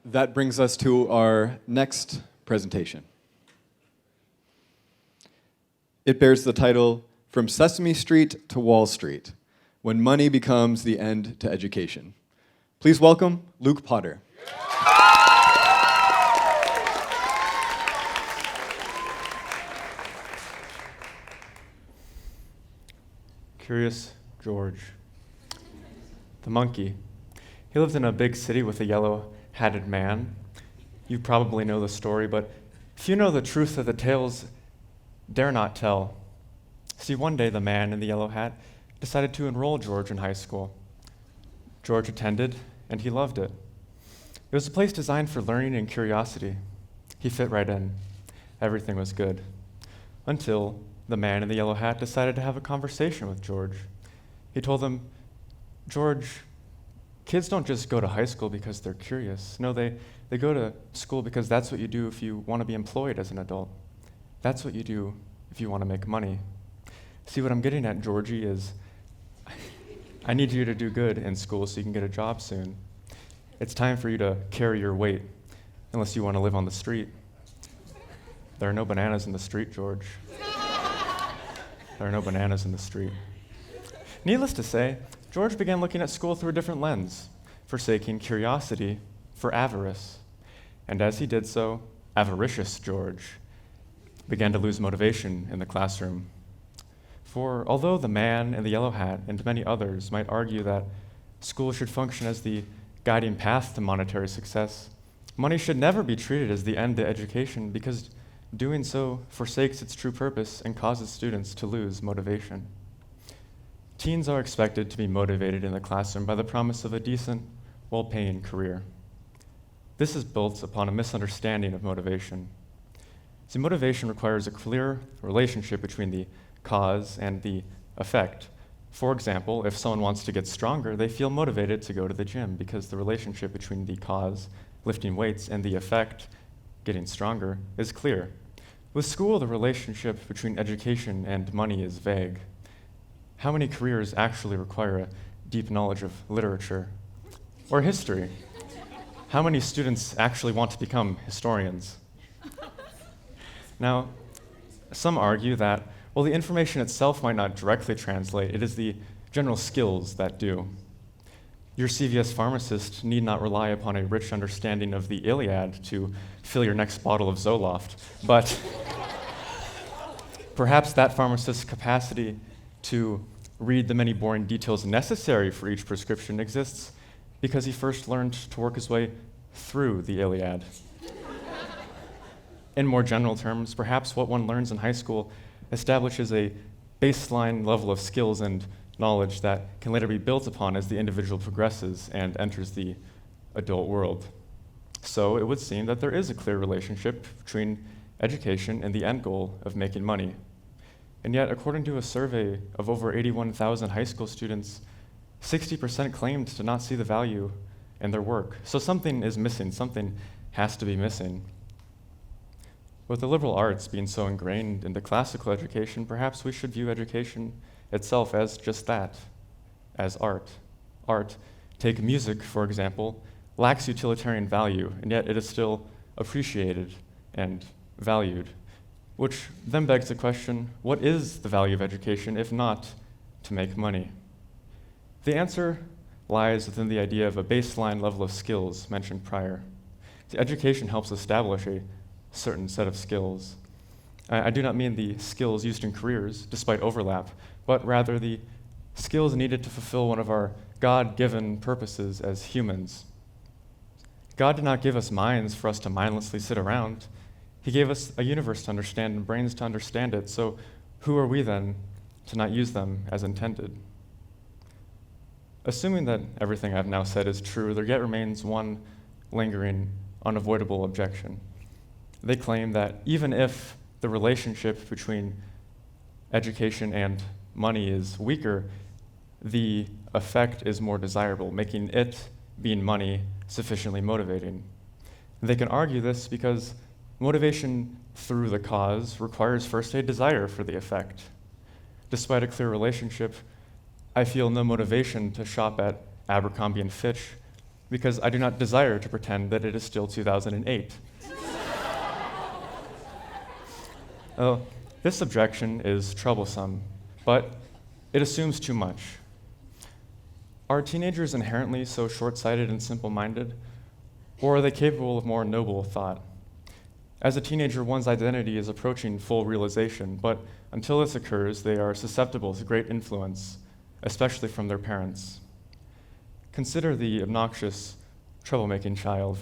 That brings us to our next presentation. It bears the title, From Sesame Street to Wall Street, When Money Becomes the End to Education. Please welcome Luke Potter. Curious George. The monkey. He lived in a big city with a yellow-hatted man. You probably know the story, but few know the truth that the tales dare not tell. See, one day the man in the yellow hat decided to enroll George in high school. George attended, and he loved it. It was a place designed for learning and curiosity. He fit right in. Everything was good. Until the man in the yellow hat decided to have a conversation with George. He told him, George, kids don't just go to high school because they're curious. No, they go to school because that's what you do if you want to be employed as an adult. That's what you do if you want to make money. See, what I'm getting at, Georgie, is I need you to do good in school so you can get a job soon. It's time for you to carry your weight, unless you want to live on the street. There are no bananas in the street, George. There are no bananas in the street. Needless to say, George began looking at school through a different lens, forsaking curiosity for avarice. And as he did so, avaricious George began to lose motivation in the classroom. For although the man in the yellow hat and many others might argue that school should function as the guiding path to monetary success, money should never be treated as the end to education because doing so forsakes its true purpose and causes students to lose motivation. Teens are expected to be motivated in the classroom by the promise of a decent, well-paying career. This is built upon a misunderstanding of motivation. See, motivation requires a clear relationship between the cause and the effect. For example, if someone wants to get stronger, they feel motivated to go to the gym because the relationship between the cause, lifting weights, and the effect, getting stronger, is clear. With school, the relationship between education and money is vague. How many careers actually require a deep knowledge of literature or history? How many students actually want to become historians? Now, some argue that, while the information itself might not directly translate, it is the general skills that do. Your CVS pharmacist need not rely upon a rich understanding of the Iliad to fill your next bottle of Zoloft, but perhaps that pharmacist's capacity to read the many boring details necessary for each prescription exists because he first learned to work his way through the Iliad. In more general terms, perhaps what one learns in high school establishes a baseline level of skills and knowledge that can later be built upon as the individual progresses and enters the adult world. So it would seem that there is a clear relationship between education and the end goal of making money. And yet, according to a survey of over 81,000 high school students, 60% claimed to not see the value in their work. So something is missing, something has to be missing. With the liberal arts being so ingrained into classical education, perhaps we should view education itself as just that, as art. Art, take music, for example, lacks utilitarian value, and yet it is still appreciated and valued, which then begs the question, what is the value of education if not to make money? The answer lies within the idea of a baseline level of skills mentioned prior. The education helps establish a certain set of skills. I do not mean the skills used in careers, despite overlap, but rather the skills needed to fulfill one of our God-given purposes as humans. God did not give us minds for us to mindlessly sit around. He gave us a universe to understand and brains to understand it, so who are we then to not use them as intended? Assuming that everything I've now said is true, there yet remains one lingering, unavoidable objection. They claim that even if the relationship between education and money is weaker, the effect is more desirable, making it, being money, sufficiently motivating. They can argue this because motivation through the cause requires first a desire for the effect. Despite a clear relationship, I feel no motivation to shop at Abercrombie & Fitch because I do not desire to pretend that it is still 2008. Oh, this objection is troublesome, but it assumes too much. Are teenagers inherently so short-sighted and simple-minded, or are they capable of more noble thought? As a teenager, one's identity is approaching full realization, but until this occurs, they are susceptible to great influence, especially from their parents. Consider the obnoxious, troublemaking child.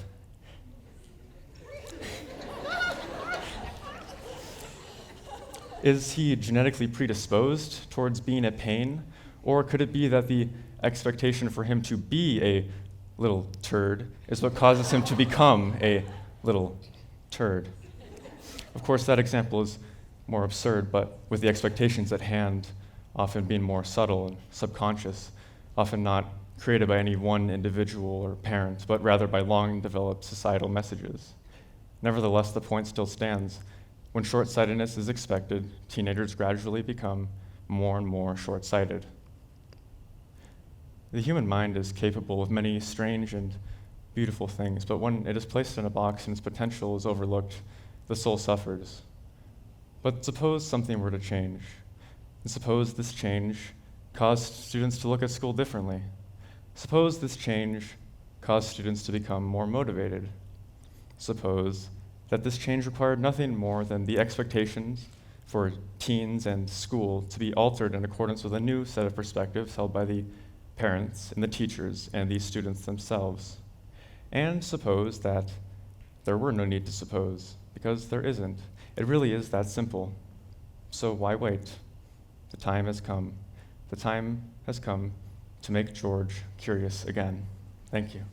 Is he genetically predisposed towards being a pain, or could it be that the expectation for him to be a little turd is what causes him to become a little turd? Of course, that example is more absurd, but with the expectations at hand often being more subtle and subconscious, often not created by any one individual or parent, but rather by long-developed societal messages. Nevertheless, the point still stands. When short-sightedness is expected, teenagers gradually become more and more short-sighted. The human mind is capable of many strange and beautiful things, but when it is placed in a box and its potential is overlooked, the soul suffers. But suppose something were to change, and suppose this change caused students to look at school differently. Suppose this change caused students to become more motivated. Suppose that this change required nothing more than the expectations for teens and school to be altered in accordance with a new set of perspectives held by the parents and the teachers and the students themselves. And suppose that there were no need to suppose, because there isn't. It really is that simple. So why wait? The time has come. The time has come to make George curious again. Thank you.